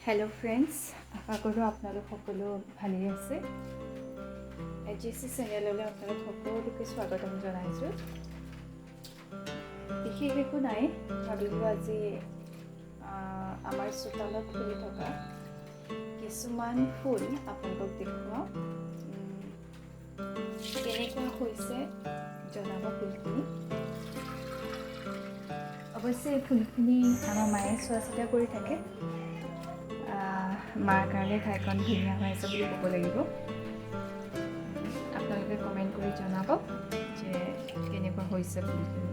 Hello' friends, আশা কৰোঁ আপোনালোক সকলো ভালেই আছে। এজিচি চেনেললৈ আপোনালোক সকলোকে স্বাগতম জনাইছোঁ। বিশেষ একো নাই, ভাবিলোঁ আজি আমাৰ চোতালত ফুলি থকা কিছুমান ফুল আপোনালোকক দেখুৱাওঁ। কেনেকুৱা হৈছে জনাব ফুলখিনি। অৱশ্যে এই ফুলখিনি আমাৰ মায়ে চোৱা চিতা কৰি থাকে। মাৰ কাৰণে ঠাইখন ধুনীয়া হৈ আছে বুলি ক'ব লাগিব। আপোনালোকে কমেণ্ট কৰি জনাব যে কেনেকুৱা হৈছে ফুলখিনি।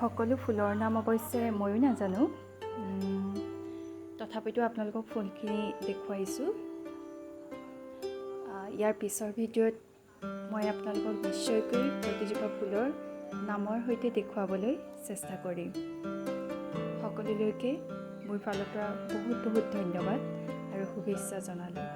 সকলো ফুলৰ নাম অৱশ্যে ময়ো নাজানো, তথাপিতো আপোনালোকক ফুলখিনি দেখুৱাইছোঁ। ইয়াৰ পিছৰ ভিডিঅ'ত মই আপোনালোকক নিশ্চয়কৈ প্ৰতিজোপা ফুলৰ নামৰ সৈতে দেখুৱাবলৈ চেষ্টা কৰিম। সকলোলৈকে মোৰ ফালৰ পৰা বহুত বহুত ধন্যবাদ আৰু শুভেচ্ছা জনালোঁ।